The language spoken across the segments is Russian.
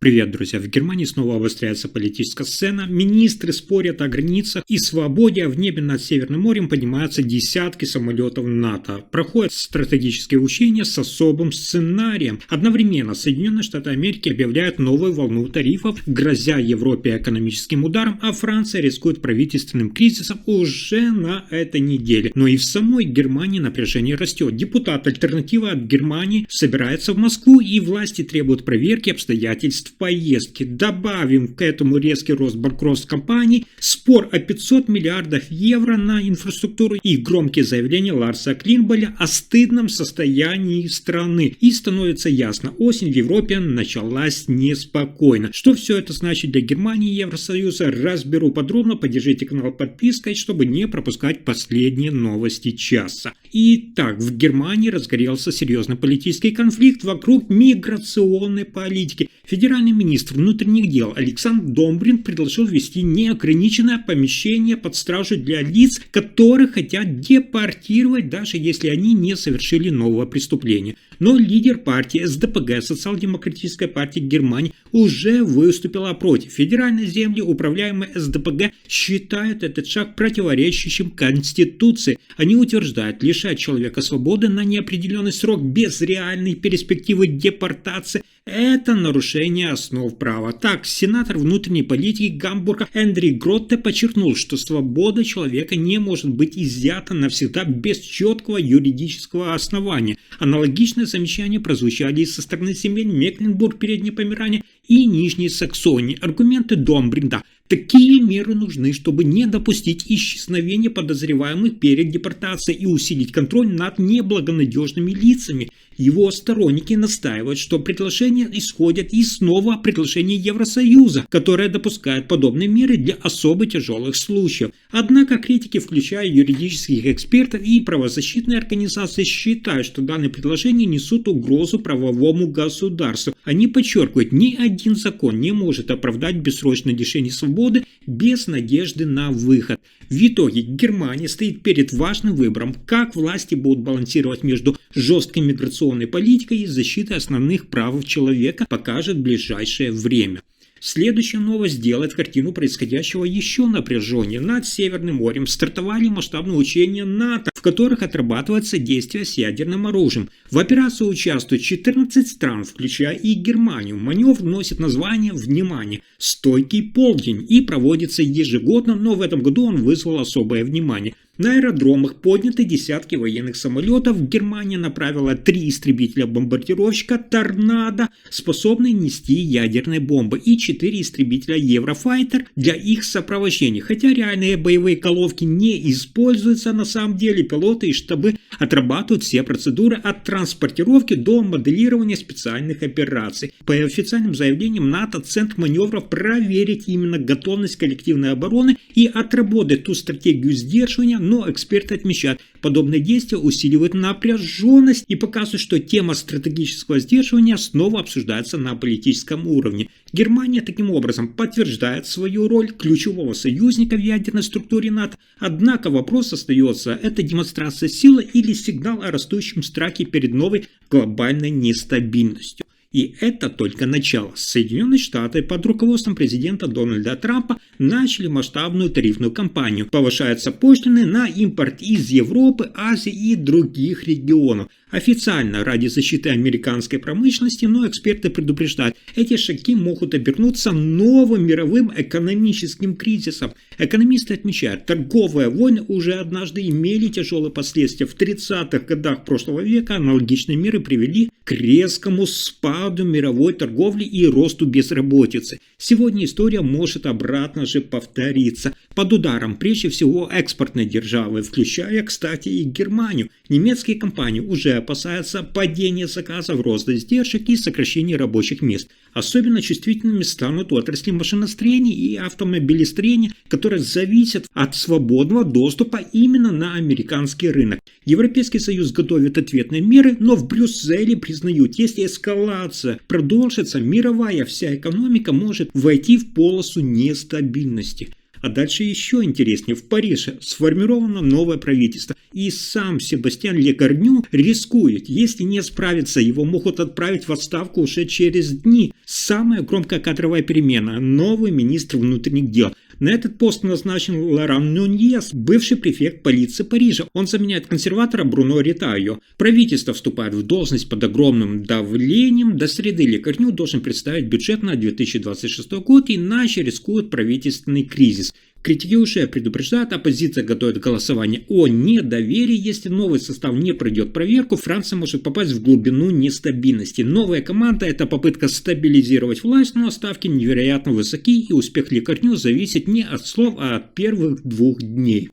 Привет, друзья! В Германии снова обостряется политическая сцена. Министры спорят о границах и свободе, а в небе над Северным морем поднимаются десятки самолетов НАТО. Проходят стратегические учения с особым сценарием. Одновременно Соединенные Штаты Америки объявляют новую волну тарифов, грозя Европе экономическим ударом, а Франция рискует правительственным кризисом уже на этой неделе. Но и в самой Германии напряжение растет. Депутат «Альтернатива от Германии» собирается в Москву, и власти требуют проверки обстоятельств поездки. Добавим к этому резкий рост банкротств компаний, спор о 500 миллиардов евро на инфраструктуру и громкие заявления Ларса Клинболя о стыдном состоянии страны. И становится ясно, осень в Европе началась неспокойно. Что все это значит для Германии и Евросоюза, разберу подробно. Поддержите канал подпиской, чтобы не пропускать последние новости часа. Итак, в Германии разгорелся серьезный политический конфликт вокруг миграционной политики. Федеральный министр внутренних дел Александр Домбрин предложил ввести неограниченное помещение под стражу для лиц, которых хотят депортировать, даже если они не совершили нового преступления. Но лидер партии СДПГ, Социал-демократическая партия Германии, уже выступила против. Федеральные земли, управляемые СДПГ, считают этот шаг противоречащим Конституции. Они утверждают, лишать человека свободы на неопределенный срок без реальной перспективы депортации – это нарушение основ права. Так, сенатор внутренней политики Гамбурга Эндрю Гротте подчеркнул, что свобода человека не может быть изъята навсегда без четкого юридического основания. Аналогичные замечания прозвучали и со стороны земель Мекленбург, Переднее Померание и Нижней Саксонии. Аргументы Домбринда. Такие меры нужны, чтобы не допустить исчезновения подозреваемых перед депортацией и усилить контроль над неблагонадежными лицами. Его сторонники настаивают, что предложения исходят из нового предложения Евросоюза, которое допускает подобные меры для особо тяжелых случаев. Однако критики, включая юридических экспертов и правозащитные организации, считают, что данные предложения несут угрозу правовому государству. Они подчеркивают, ни один закон не может оправдать бессрочное лишение свободы без надежды на выход. В итоге Германия стоит перед важным выбором, как власти будут балансировать между жесткой миграционной политикой и защитой основных прав человека, покажет ближайшее время. Следующая новость делает картину происходящего еще напряженнее. Над Северным морем стартовали масштабные учения НАТО, в которых отрабатывается действие с ядерным оружием. В операции участвуют 14 стран, включая и Германию. Маневр носит название, внимание, «Стойкий полдень» и проводится ежегодно, но в этом году он вызвал особое внимание. На аэродромах подняты десятки военных самолетов. Германия направила 3 истребителя-бомбардировщика «Торнадо», способные нести ядерные бомбы, и 4 истребителя «Еврофайтер» для их сопровождения. Хотя реальные боевые головки не используются, на самом деле пилоты и штабы отрабатывают все процедуры от транспортировки до моделирования специальных операций. По официальным заявлениям НАТО, центр маневров проверить именно готовность коллективной обороны и отработать ту стратегию сдерживания. Но эксперты отмечают, подобные действия усиливают напряженность и показывают, что тема стратегического сдерживания снова обсуждается на политическом уровне. Германия таким образом подтверждает свою роль ключевого союзника в ядерной структуре НАТО. Однако вопрос остается, это демонстрация силы или сигнал о растущем страхе перед новой глобальной нестабильностью. И это только начало. Соединенные Штаты под руководством президента Дональда Трампа начали масштабную тарифную кампанию. Повышаются пошлины на импорт из Европы, Азии и других регионов. Официально ради защиты американской промышленности, но эксперты предупреждают, эти шаги могут обернуться новым мировым экономическим кризисом. Экономисты отмечают, торговые войны уже однажды имели тяжелые последствия. В 30-х годах прошлого века аналогичные меры привели к резкому спаду мировой торговли и росту безработицы. Сегодня история может обратно же повториться. Под ударом прежде всего экспортной державы, включая, кстати, и Германию. Немецкие компании уже опасаются падения заказов, роста издержек и сокращения рабочих мест. Особенно чувствительными станут отрасли машиностроения и автомобилестроения, которые зависят от свободного доступа именно на американский рынок. Европейский Союз готовит ответные меры, но в Брюсселе признают, если эскалация продолжится, мировая вся экономика может войти в полосу нестабильности. А дальше еще интереснее. В Париже сформировано новое правительство. и сам Себастьян Лекарню рискует. Если не справится, его могут отправить в отставку уже через дни. Самая громкая кадровая перемена – новый министр внутренних дел. На этот пост назначен Лоран Нуньес, бывший префект полиции Парижа. Он заменяет консерватора Бруно Ретайо. Правительство вступает в должность под огромным давлением. До среды Лекарню должен представить бюджет на 2026 год, иначе рискует правительственный кризис. Критики уже предупреждают, оппозиция готовит голосование о недоверии. Если новый состав не пройдет проверку, Франция может попасть в глубину нестабильности. Новая команда – это попытка стабилизировать власть, но ставки невероятно высоки, и успех Лекарню зависит не от слов, а от первых 2 дней.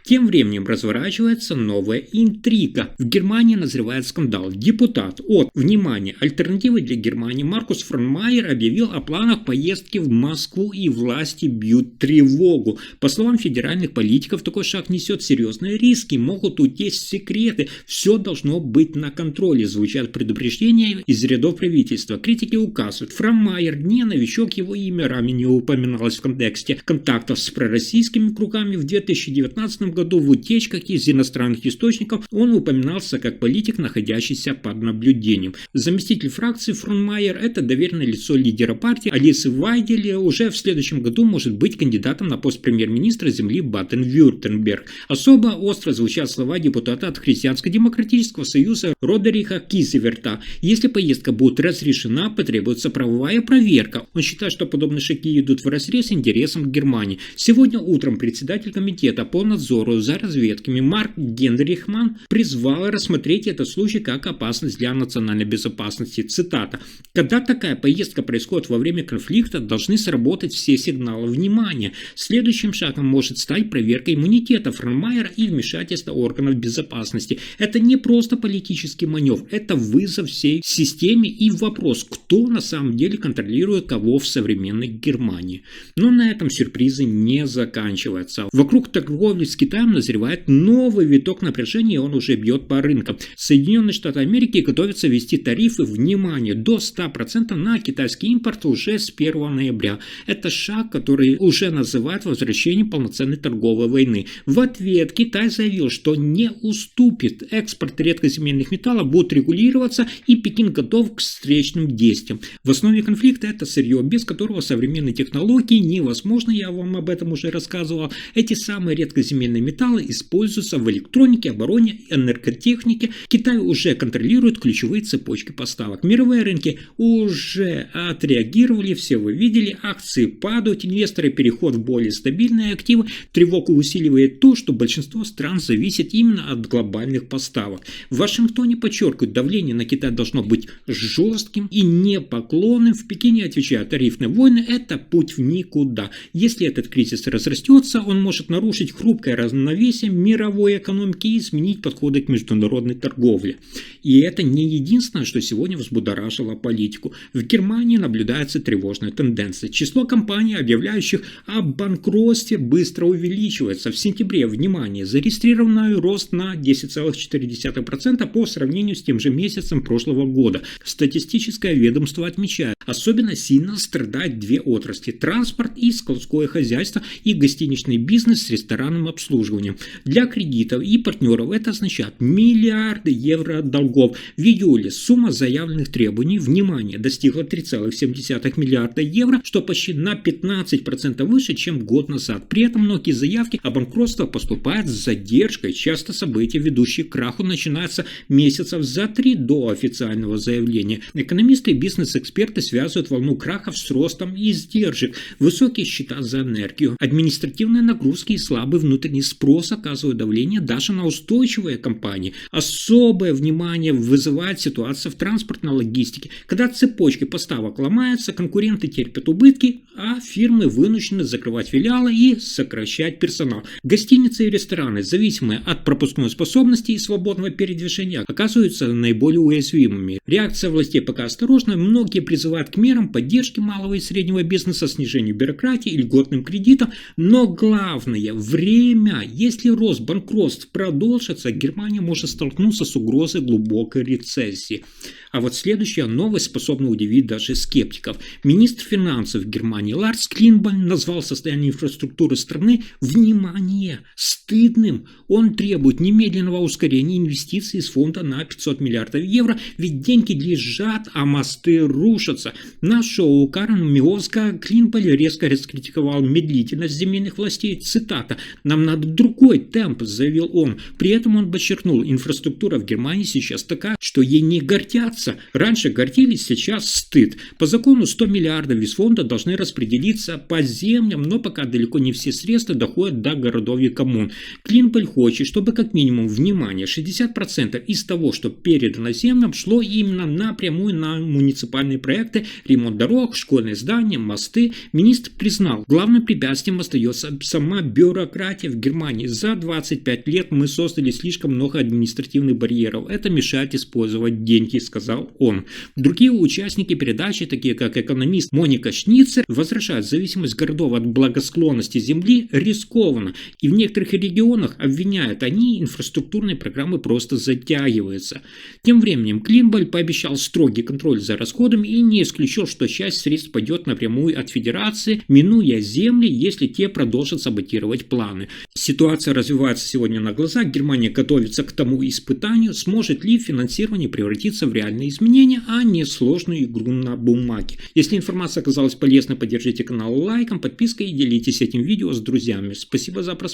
Тем временем разворачивается новая интрига. В Германии назревает скандал. Депутат от, внимание, альтернативы для Германии Маркус Фронмайер объявил о планах поездки в Москву, и власти бьют тревогу. По словам федеральных политиков, такой шаг несет серьезные риски, могут утечь секреты. Все должно быть на контроле, звучат предупреждения из рядов правительства. Критики указывают, Фронмайер не новичок, его имя ранее не упоминалось в контексте контактов с пророссийскими кругами. В 2019 году в утечках из иностранных источников он упоминался как политик, находящийся под наблюдением. Заместитель фракции Фронмайер – это доверенное лицо лидера партии Алисы Вайгель, уже в следующем году может быть кандидатом на пост премьер-министра земли Баден-Вюртемберг. Особо остро звучат слова депутата от Христианско-демократического союза Родериха Кизеверта. Если поездка будет разрешена, потребуется правовая проверка. Он считает, что подобные шаги идут вразрез интересам Германии. Сегодня утром председатель комитета по надзору за разведками Марк Генрихман призвал рассмотреть этот случай как опасность для национальной безопасности. Цитата. «Когда такая поездка происходит во время конфликта, должны сработать все сигналы внимания. Следующим шагом может стать проверка иммунитета Фронмайера и вмешательство органов безопасности. Это не просто политический маневр, это вызов всей системе и вопрос, кто на самом деле контролирует кого в современной Германии». Но на этом сюрпризы не заканчиваются. Вокруг торговли с Китаем назревает новый виток напряжения, и он уже бьет по рынкам. Соединенные Штаты Америки готовятся ввести тарифы, внимание, до 100% на китайский импорт уже с 1 ноября. Это шаг, который уже называют возвращением полноценной торговой войны. В ответ Китай заявил, что не уступит. Экспорт редкоземельных металлов будет регулироваться, и Пекин готов к встречным действиям. В основе конфликта это сырье, без которого современные технологии невозможно, я вам об этом уже рассказывал. Эти самые редкоземельные металлы используются в электронике, обороне, энерготехнике. Китай уже контролирует ключевые цепочки поставок. Мировые рынки уже отреагировали, все вы видели, акции падают, инвесторы переход в более стабильные активы. Тревогу усиливает то, что большинство стран зависит именно от глобальных поставок. В Вашингтоне подчеркивают, давление на Китай должно быть жестким и непоклонным. В Пекине отвечают, тарифные войны – это путь в никуда. Если этот кризис разрастется, он может нарушить хрупкое равновесие мировой экономики и изменить подходы к международной торговле. И это не единственное, что сегодня взбудоражило политику. В Германии наблюдается тревожная тенденция. Число компаний, объявляющих о банкротстве, быстро увеличивается. В сентябре, внимание, зарегистрирован рост на 10,4% по сравнению с тем же месяцем прошлого года. Статистическое ведомство отмечает, особенно сильно страдают две отрасли – транспорт и складское хозяйство, и гостиничный бизнес с ресторанным обслуживанием. Для кредитов и партнеров это означает миллиарды евро долгов. В июле сумма заявленных требований, внимание, достигла 3,7 миллиарда евро, что почти на 15% выше, чем год назад. При этом многие заявки о банкротстве поступают с задержкой. Часто события, ведущие к краху, начинаются месяцев за 3 до официального заявления. Экономисты и бизнес-эксперты связывают волну крахов с ростом издержек, высокие счета за энергию, административные нагрузки и слабый внутренний спрос оказывают давление даже на устойчивые компании. Особое внимание вызывает ситуация в транспортной логистике. Когда цепочки поставок ломаются, конкуренты терпят убытки, а фирмы вынуждены закрывать филиалы и сокращать персонал. Гостиницы и рестораны, зависимые от пропускной способности и свободного передвижения, оказываются наиболее уязвимыми. Реакция властей пока осторожна, многие призывают к мерам поддержки малого и среднего бизнеса, снижению бюрократии и льготным кредитам, но главное, время США. Если рост банкротств продолжится, Германия может столкнуться с угрозой глубокой рецессии. А вот следующая новость способна удивить даже скептиков. Министр финансов Германии Ларс Клинбольн назвал состояние инфраструктуры страны, внимание, стыдным. Он требует немедленного ускорения инвестиций из фонда на 500 миллиардов евро, ведь деньги лежат, а мосты рушатся. На шоу Карен Миоска Клинбольн резко раскритиковал медлительность земельных властей. Цитата: «Нам надо другой темп», заявил он. При этом он подчеркнул, инфраструктура в Германии сейчас такая, что ей не гордятся. Раньше гордились, сейчас стыд. По закону 100 миллиардов из фонда должны распределиться по землям, но пока далеко не все средства доходят до городов и коммун. Клинбольн хочет, чтобы как минимум, внимание, 60% из того, что передано землям, шло именно напрямую на муниципальные проекты, ремонт дорог, школьные здания, мосты. Министр признал, главным препятствием остается сама бюрократия в Германии. За 25 лет мы создали слишком много административных барьеров. Это мешает использовать деньги, сказал он. Другие участники передачи, такие как экономист Моника Шницер, возражают, зависимость городов от благосклонности земли рискованно, и в некоторых регионах, обвиняют они, инфраструктурные программы просто затягиваются. Тем временем Клинбольн пообещал строгий контроль за расходами и не исключил, что часть средств пойдет напрямую от федерации, минуя земли, если те продолжат саботировать планы. Ситуация развивается сегодня на глазах, Германия готовится к тому испытанию, сможет ли финансирование превратиться в реальные изменения, а не сложную игру на бумаге. Если информация оказалась полезной, поддержите канал лайком, подпиской и делитесь этим видео с друзьями. Спасибо за просмотр.